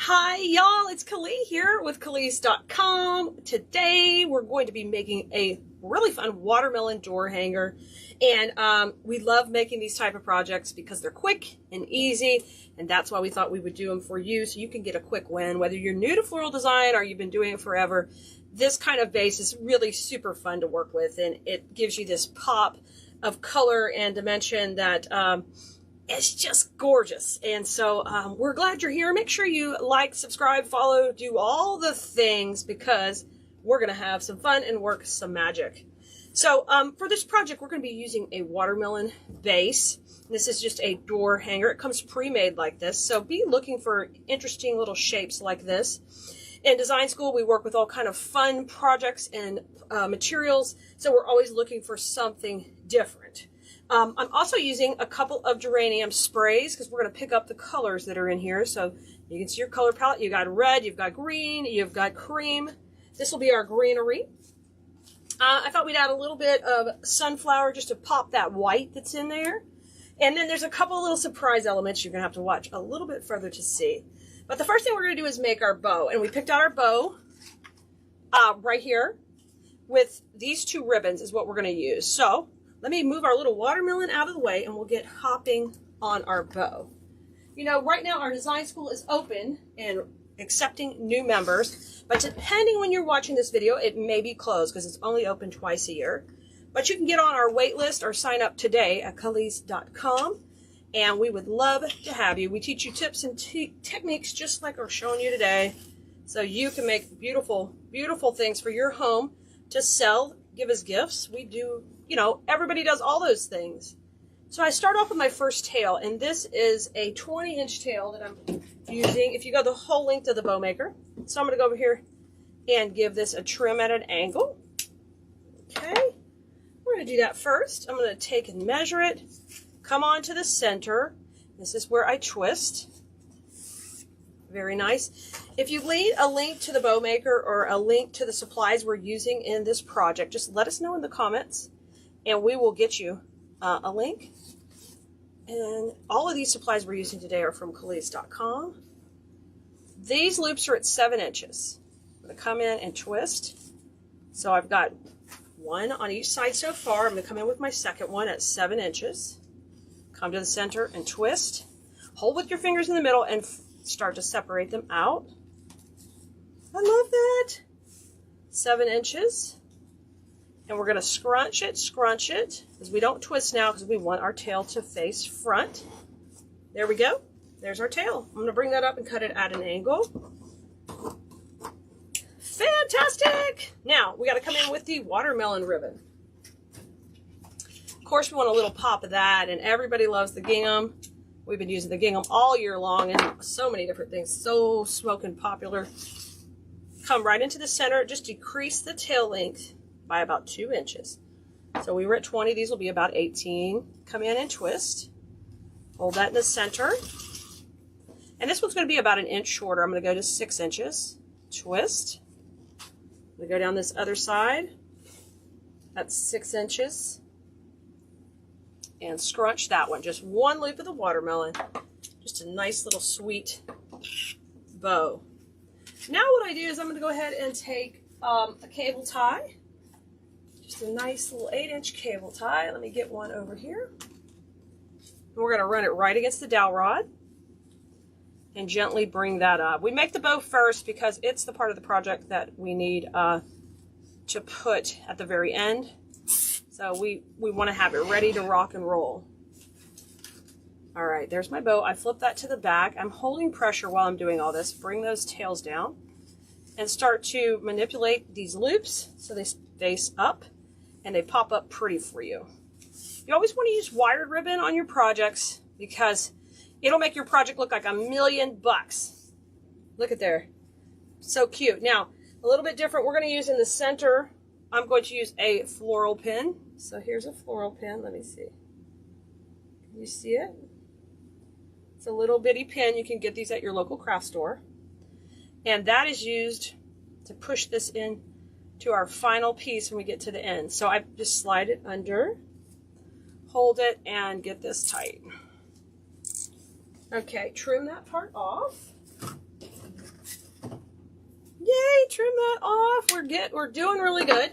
Hi y'all, it's Kali here with Kalis.com. Today we're going to be making a really fun watermelon door hanger, and we love making these type of projects because they're quick and easy, and that's why we thought we would do them for you so you can get a quick win. Whether you're new to floral design or you've been doing it forever, this kind of base is really super fun to work with, and it gives you this pop of color and dimension that it's just gorgeous. And so we're glad you're here. Make sure you like, subscribe, follow, do all the things, because we're going to have some fun and work some magic. So for this project, we're going to be using a watermelon base. This is just a door hanger. It comes pre-made like this. So be looking for interesting little shapes like this. In design school, we work with all kind of fun projects and materials. So we're always looking for something different. I'm also using a couple of geranium sprays because we're going to pick up the colors that are in here. So you can see your color palette. You've got red, you've got green, you've got cream. This will be our greenery. I thought we'd add a little bit of sunflower just to pop that white that's in there. And then there's a couple of little surprise elements you're going to have to watch a little bit further to see. But the first thing we're going to do is make our bow. And we picked out our bow right here with these two ribbons is what we're going to use. So let me move our little watermelon out of the way and we'll get hopping on our bow. You know, right now our design school is open and accepting new members, but depending when you're watching this video, it may be closed because it's only open twice a year. But you can get on our wait list or sign up today at Kalis.com, and we would love to have you. We teach you tips and techniques just like we're showing you today, so you can make beautiful, beautiful things for your home to sell, give as gifts. We do, you know, everybody does all those things. So I start off with my first tail, and this is a 20-inch tail that I'm using if you go the whole length of the bow maker. So I'm going to go over here and give this a trim at an angle. Okay, we're going to do that first. I'm going to take and measure it, come on to the center. This is where I twist. Very nice. If you need a link to the bow maker or a link to the supplies we're using in this project, just let us know in the comments and we will get you a link. And all of these supplies we're using today are from Kalis.com. These loops are at 7 inches. I'm going to come in and twist. So I've got one on each side so far. I'm going to come in with my second one at 7 inches. Come to the center and twist. Hold with your fingers in the middle and start to separate them out. I love that. 7 inches. And we're going to scrunch it, because we don't twist now because we want our tail to face front. There we go. There's our tail. I'm going to bring that up and cut it at an angle. Fantastic! Now, we got to come in with the watermelon ribbon. Of course, we want a little pop of that, and everybody loves the gingham. We've been using the gingham all year long and so many different things. So smoking popular. Come right into the center. Just decrease the tail length by about 2 inches. So we were at 20. These will be about 18. Come in and twist. Hold that in the center. And this one's going to be about 1 inch shorter. I'm going to go to 6 inches. Twist. I'm going to go down this other side. That's 6 inches. And scrunch that one. Just one loop of the watermelon. Just a nice little sweet bow. Now what I do is I'm going to go ahead and take a cable tie. Just a nice little 8-inch cable tie. Let me get one over here. And we're going to run it right against the dowel rod and gently bring that up. We make the bow first because it's the part of the project that we need to put at the very end. So we want to have it ready to rock and roll. All right, there's my bow. I flip that to the back. I'm holding pressure while I'm doing all this. Bring those tails down and start to manipulate these loops so they face up and they pop up pretty for you. You always want to use wired ribbon on your projects because it'll make your project look like $1,000,000. Look at there. So cute. Now, a little bit different. We're going to use in the center. I'm going to use a floral pin. So here's a floral pin. Let me see. Can you see it? It's a little bitty pin. You can get these at your local craft store. And that is used to push this in to our final piece when we get to the end. So I just slide it under, hold it, and get this tight. Okay, trim that part off. trim that off. We're doing really good.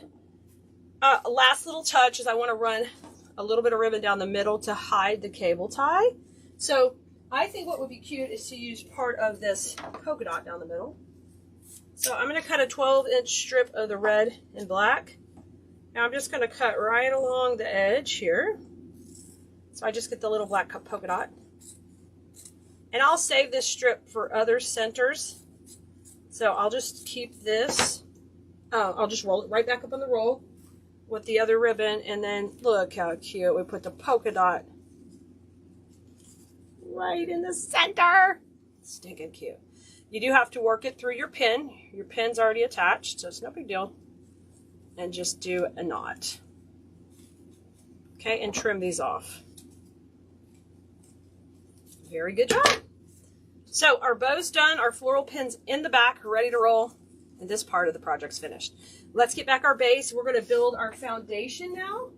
Last little touch is I want to run a little bit of ribbon down the middle to hide the cable tie. So I think what would be cute is to use part of this polka dot down the middle. So I'm going to cut a 12-inch strip of the red and black. Now I'm just going to cut right along the edge here. So I just get the little black polka dot. And I'll save this strip for other centers. So I'll just keep this. I'll just roll it right back up on the roll with the other ribbon. And then look how cute. We put the polka dot right in the center. Stinking cute. You do have to work it through your pin. Your pin's already attached, so it's no big deal. And just do a knot. Okay, and trim these off. Very good job. So our bow's done, our floral pins in the back are ready to roll, and this part of the project's finished. Let's get back our base. We're going to build our foundation now.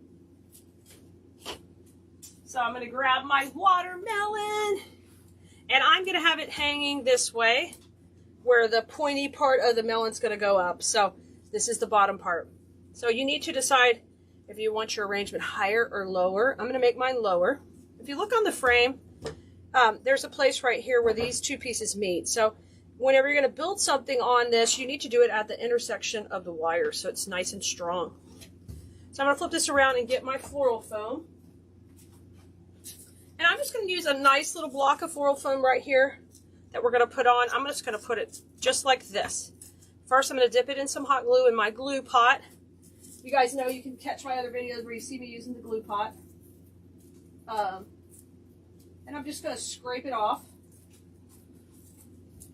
So I'm going to grab my watermelon, and I'm going to have it hanging this way, where the pointy part of the melon's going to go up. So this is the bottom part. So you need to decide if you want your arrangement higher or lower. I'm going to make mine lower. If you look on the frame, there's a place right here where these two pieces meet. So whenever you're going to build something on this, you need to do it at the intersection of the wires so it's nice and strong. So I'm going to flip this around and get my floral foam. And I'm just going to use a nice little block of floral foam right here that we're going to put on. I'm just going to put it just like this. First, I'm going to dip it in some hot glue in my glue pot. You guys know you can catch my other videos where you see me using the glue pot. And I'm just going to scrape it off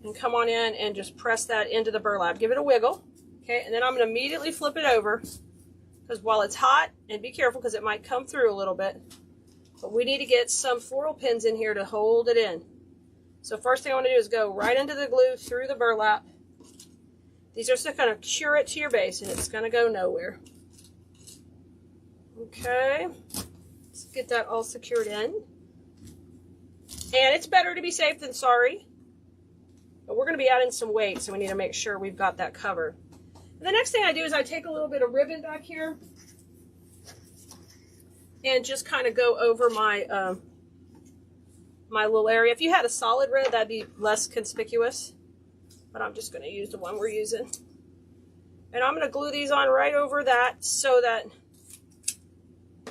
and come on in and just press that into the burlap. Give it a wiggle. Okay, and then I'm going to immediately flip it over because while it's hot, and be careful because it might come through a little bit, but we need to get some floral pins in here to hold it in. So first thing I want to do is go right into the glue through the burlap. These are just going to cure it to your base and it's going to go nowhere. Okay, let's get that all secured in. And it's better to be safe than sorry. But we're going to be adding some weight, so we need to make sure we've got that covered. And the next thing I do is I take a little bit of ribbon back here and just kind of go over my my little area. If you had a solid red, that'd be less conspicuous. But I'm just going to use the one we're using. And I'm going to glue these on right over that so that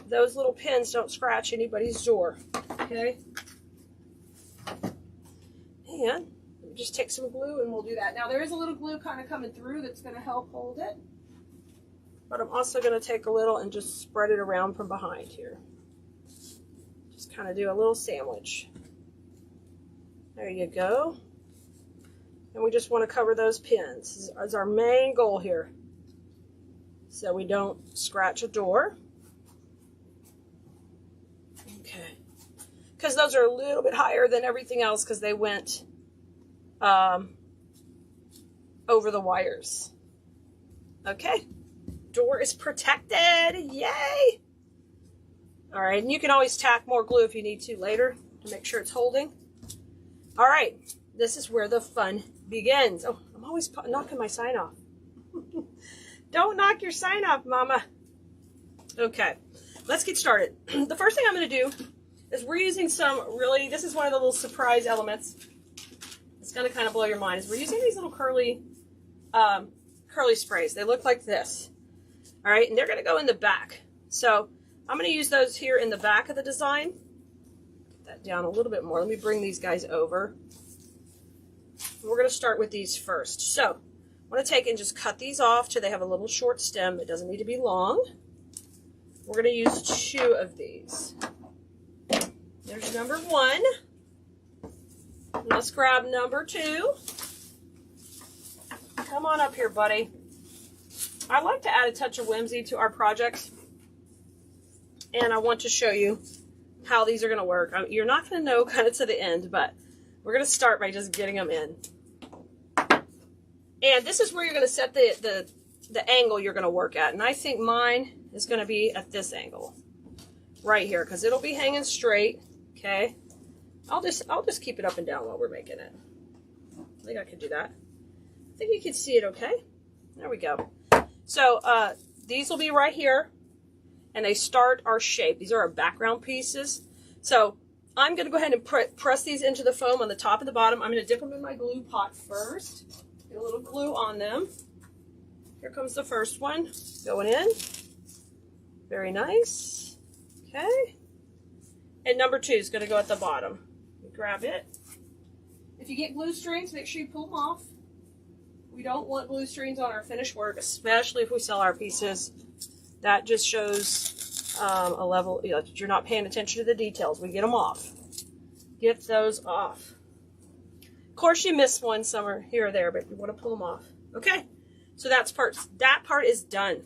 those little pins don't scratch anybody's door. Okay? And just take some glue and we'll do that. Now there is a little glue kind of coming through that's going to help hold it. But I'm also going to take a little and just spread it around from behind here. Just kind of do a little sandwich. There you go. And we just want to cover those pins. This is our main goal here. So we don't scratch a door. Okay. Because those are a little bit higher than everything else because they went over the wires. Okay. Door is protected. Yay! All right. And you can always tack more glue if you need to later to make sure it's holding. All right. This is where the fun begins. Oh, I'm always knocking my sign off. Don't knock your sign off, Mama. Okay. Let's get started. The first thing I'm going to do is we're using some really, this is one of the little surprise elements. It's going to kind of blow your mind. Is we're using these little curly sprays. They look like this. All right, and they're going to go in the back. So I'm going to use those here in the back of the design. Get that down a little bit more. Let me bring these guys over. We're going to start with these first. So I'm going to take and just cut these off till they have a little short stem. It doesn't need to be long. We're going to use 2 of these. There's number 1. Let's grab number 2. Come on up here, buddy. I like to add a touch of whimsy to our projects. And I want to show you how these are going to work. You're not going to know kind of to the end, but we're going to start by just getting them in. And this is where you're going to set the angle you're going to work at. And I think mine is going to be at this angle. Right here, because it'll be hanging straight. Okay. I'll just keep it up and down while we're making it. I think I can do that. I think you can see it okay. There we go. So these will be right here, and they start our shape. These are our background pieces. So I'm going to go ahead and press these into the foam on the top and the bottom. I'm going to dip them in my glue pot first. Get a little glue on them. Here comes the first one going in. Very nice. Okay. And number 2 is going to go at the bottom. Grab it. If you get glue strings, make sure you pull them off. We don't want glue strings on our finished work, especially if we sell our pieces. That just shows a level, you know, you're not paying attention to the details. We get them off. Get those off. Of course, you miss one somewhere here or there, but you want to pull them off. Okay, so that part is done.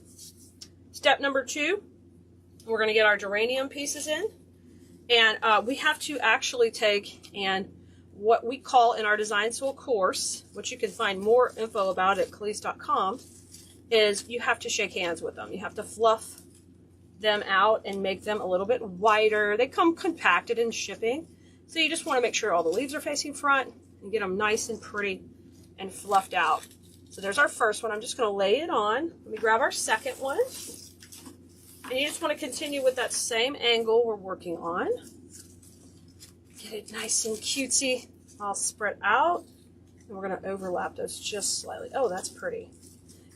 Step number 2, we're going to get our geranium pieces in, and we have to actually take and what we call in our Design School course, which you can find more info about at Khalees.com, is you have to shake hands with them. You have to fluff them out and make them a little bit wider. They come compacted in shipping, so you just want to make sure all the leaves are facing front and get them nice and pretty and fluffed out. So there's our first one. I'm just going to lay it on. Let me grab our second one. And you just want to continue with that same angle we're working on. Get it nice and cutesy, all spread out. And we're going to overlap those just slightly. Oh, that's pretty.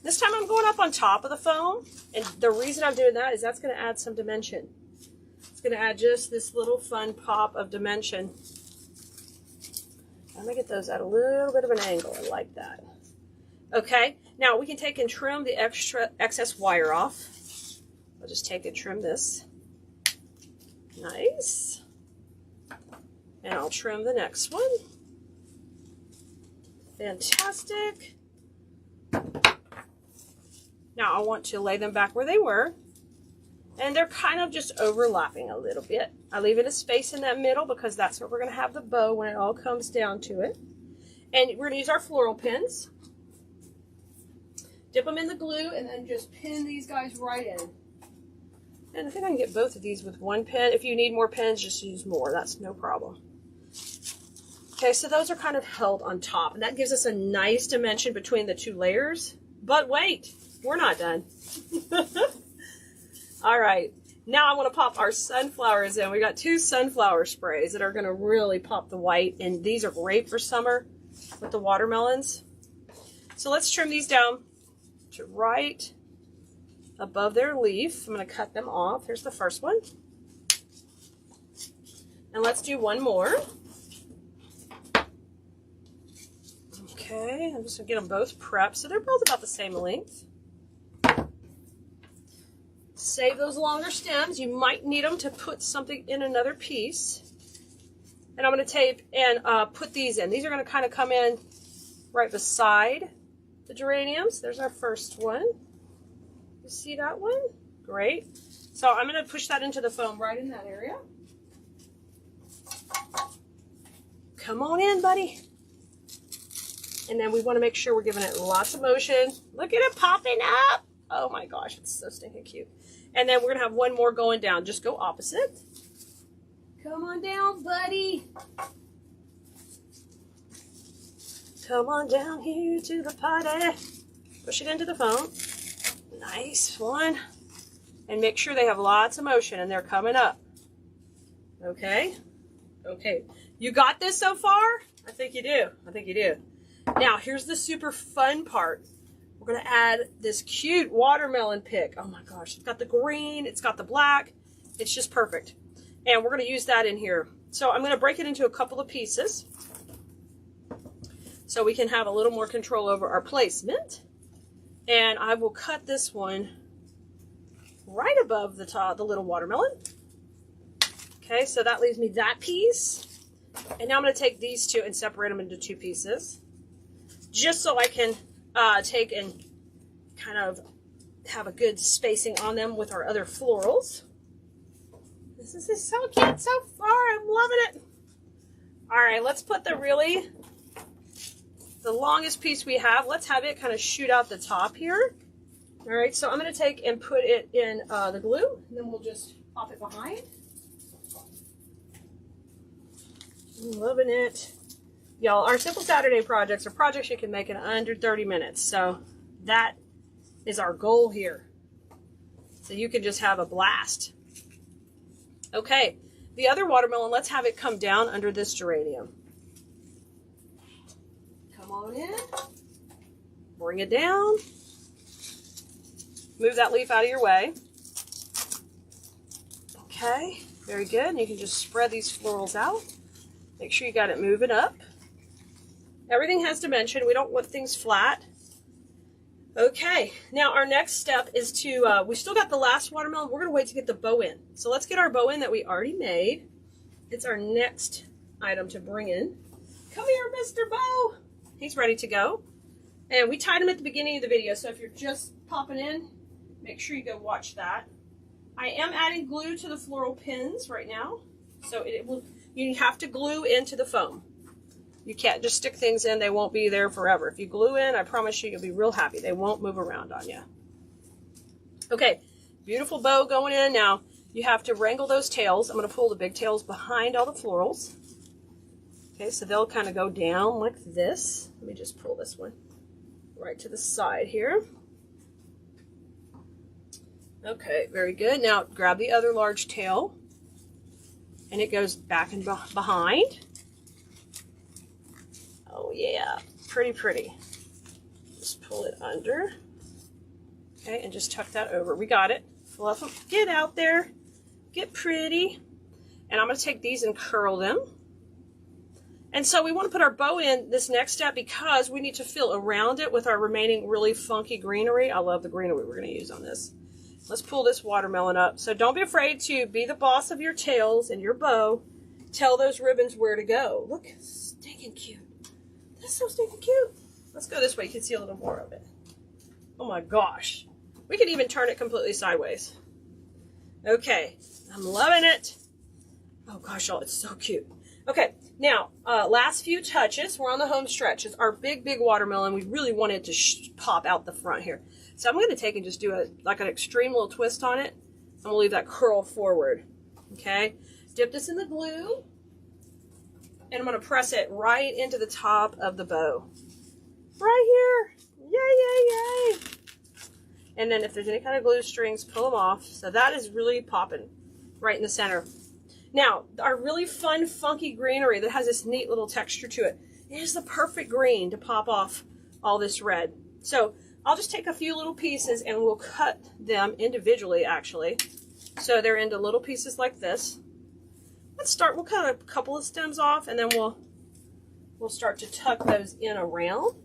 This time I'm going up on top of the foam. And the reason I'm doing that is that's going to add some dimension. It's going to add just this little fun pop of dimension. I'm going to get those at a little bit of an angle. I like that. Okay, now we can take and trim the excess wire off. I'll just take and trim this. Nice. And I'll trim the next one. Fantastic. Now I want to lay them back where they were. And they're kind of just overlapping a little bit. I leave it a space in that middle because that's where we're going to have the bow when it all comes down to it. And we're going to use our floral pins. Dip them in the glue and then just pin these guys right in. And I think I can get both of these with one pin. If you need more pins, just use more. That's no problem. Okay, so those are kind of held on top. And that gives us a nice dimension between the 2 layers. But wait, we're not done. All right, now I want to pop our sunflowers in. We got 2 sunflower sprays that are going to really pop the white. And these are great for summer with the watermelons. So let's trim these down to right above their leaf. I'm going to cut them off. Here's the first one. And let's do one more. Okay, I'm just going to get them both prepped. So they're both about the same length. Save those longer stems. You might need them to put something in another piece. And I'm going to tape and put these in. These are going to kind of come in right beside the geraniums. There's our first one. You see that one? Great. So I'm going to push that into the foam right in that area. Come on in, buddy. And then we want to make sure we're giving it lots of motion. Look at it popping up. Oh my gosh, it's so stinking cute. And then we're going to have one more going down. Just go opposite. Come on down, buddy. Come on down here to the party. Push it into the foam. Nice one. And make sure they have lots of motion and they're coming up. Okay? Okay. You got this so far? I think you do. I think you do. Now, here's the super fun part. We're going to add this cute watermelon pick. Oh my gosh. It's got the green. It's got the black. It's just perfect. And we're going to use that in here. So I'm going to break it into a couple of pieces so we can have a little more control over our placement. And I will cut this one right above the top, the little watermelon. Okay, so that leaves me that piece. And now I'm going to take these 2 and separate them into 2 pieces. Just so I can take and kind of have a good spacing on them with our other florals. This is so cute so far. I'm loving it. All right, let's put the longest piece we have. Let's have it kind of shoot out the top here. All right, so I'm going to take and put it in the glue, and then we'll just pop it behind. I'm loving it. Y'all, our Simple Saturday projects are projects you can make in under 30 minutes. So that is our goal here. So you can just have a blast. Okay, the other watermelon, let's have it come down under this geranium. Come on in. Bring it down. Move that leaf out of your way. Okay, very good. And you can just spread these florals out. Make sure you got it moving up. Everything has dimension. We don't want things flat. Okay, now our next step is to, we still got the last watermelon. We're going to wait to get the bow in. So let's get our bow in that we already made. It's our next item to bring in. Come here, Mr. Bow. He's ready to go. And we tied him at the beginning of the video, so if you're just popping in, make sure you go watch that. I am adding glue to the floral pins right now. So you have to glue into the foam. You can't just stick things in. They won't be there forever. If you glue in, I promise you, you'll be real happy. They won't move around on you. Okay, beautiful bow going in. Now, you have to wrangle those tails. I'm going to pull the big tails behind all the florals. Okay, so they'll kind of go down like this. Let me just pull this one right to the side here. Okay, very good. Now, grab the other large tail. And it goes back and behind. Oh yeah, pretty, pretty. Just pull it under. Okay, and just tuck that over. We got it. Fluff them. Get out there. Get pretty. And I'm going to take these and curl them. And so we want to put our bow in this next step because we need to fill around it with our remaining really funky greenery. I love the greenery we're going to use on this. Let's pull this watermelon up. So don't be afraid to be the boss of your tails and your bow. Tell those ribbons where to go. Look, stinking cute. That's so stinking cute. Let's go this way. You can see a little more of it. Oh my gosh. We could even turn it completely sideways. Okay, I'm loving it. Oh gosh, y'all, it's so cute. Okay, now, last few touches. We're on the home stretch. It's our big, big watermelon. We really want it to pop out the front here. So I'm going to take and just do like an extreme little twist on it. And we'll leave that curl forward. Okay, dip this in the glue. And I'm going to press it right into the top of the bow. Right here. Yay, yay, yay. And then if there's any kind of glue strings, pull them off. So that is really popping right in the center. Now, our really fun, funky greenery that has this neat little texture to it is the perfect green to pop off all this red. So I'll just take a few little pieces and we'll cut them individually, actually. So they're into little pieces like this. Let's start, we'll cut a couple of stems off and then we'll start to tuck those in around.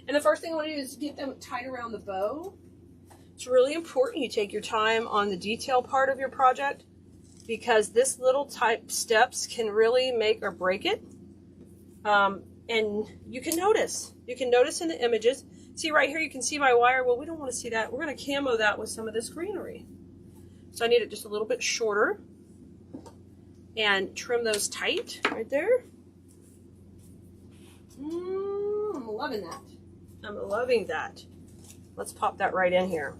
And the first thing I want to do is get them tight around the bow. It's really important you take your time on the detail part of your project because this little type steps can really make or break it. And you can notice in the images. See right here, you can see my wire. Well, we don't want to see that. We're going to camo that with some of this greenery. So I need it just a little bit shorter. And trim those tight right there. I'm loving that. I'm loving that. Let's pop that right in here.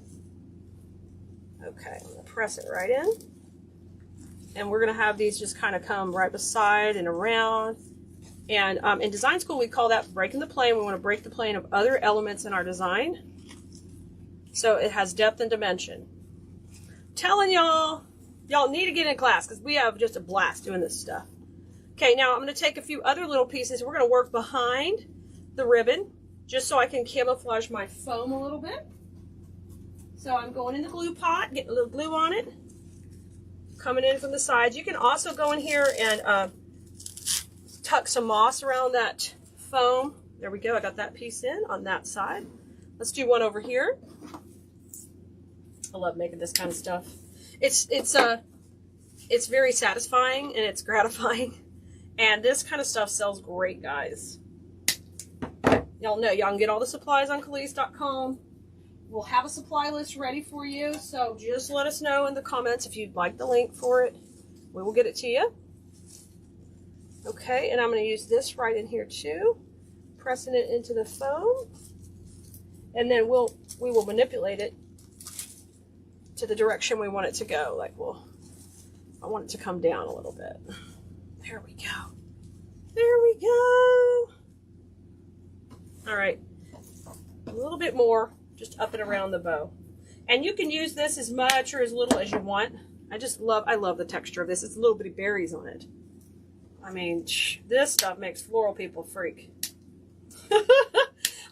Okay, I'm going to press it right in. And we're going to have these just kind of come right beside and around. And in design school, we call that breaking the plane. We want to break the plane of other elements in our design. So it has depth and dimension. Telling y'all, y'all need to get in class because we have just a blast doing this stuff. Okay, now I'm going to take a few other little pieces. We're going to work behind the ribbon just so I can camouflage my foam a little bit. So I'm going in the glue pot, getting a little glue on it, coming in from the sides. You can also go in here and tuck some moss around that foam. There we go. I got that piece in on that side. Let's do one over here. I love making this kind of stuff. It's very satisfying and it's gratifying. And this kind of stuff sells great, guys. Y'all know y'all can get all the supplies on Khalees.com. We'll have a supply list ready for you. So just let us know in the comments if you'd like the link for it. We will get it to you. Okay, and I'm going to use this right in here too. Pressing it into the foam. And then we will manipulate it to the direction we want it to go. Like I want it to come down a little bit. There we go. There we go. All right. A little bit more. just up and around the bow. And you can use this as much or as little as you want. I love the texture of this. It's a little bitty berries on it. I mean, this stuff makes floral people freak.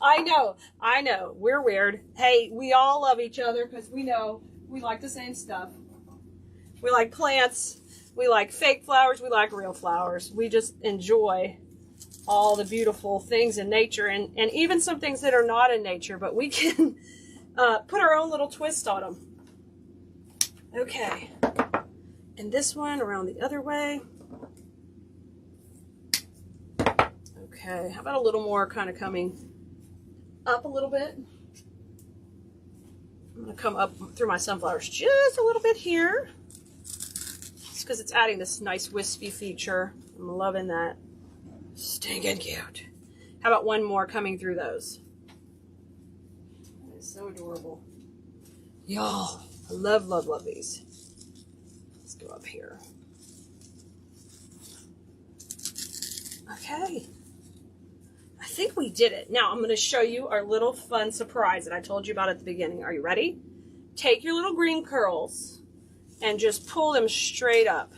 I know, we're weird. Hey, we all love each other because we know we like the same stuff. We like plants, we like fake flowers, we like real flowers. We just enjoy all the beautiful things in nature and even some things that are not in nature, but we can put our own little twist on them. Okay, and this one around the other way. Okay, how about a little more kind of coming up a little bit? I'm going to come up through my sunflowers just a little bit here. Just because it's adding this nice wispy feature. I'm loving that. Stinking cute. How about one more coming through those? That is so adorable. Y'all, I love, love, love these. Let's go up here. Okay. I think we did it. Now I'm going to show you our little fun surprise that I told you about at the beginning. Are you ready? Take your little green curls and just pull them straight up.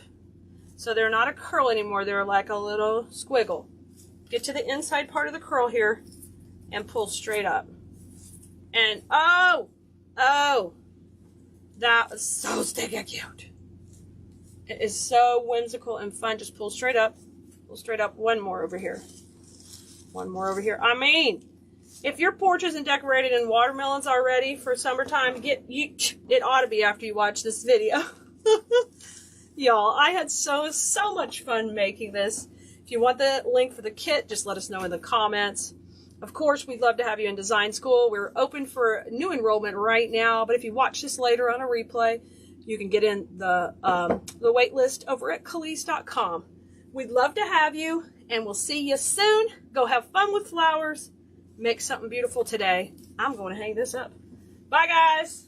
So they're not a curl anymore. They're like a little squiggle. Get to the inside part of the curl here and pull straight up. And oh, that was so stinking cute. It is so whimsical and fun. Just pull straight up. Pull straight up. One more over here. One more over here. I mean, if your porch isn't decorated in watermelons already for summertime, it ought to be after you watch this video. Y'all, I had so much fun making this. If you want the link for the kit, just let us know in the comments. Of course, we'd love to have you in design school. We're open for new enrollment right now, but if you watch this later on a replay, you can get in the wait list over at Khalees.com. We'd love to have you, and we'll see you soon. Go have fun with flowers. Make something beautiful today. I'm going to hang this up. Bye, guys.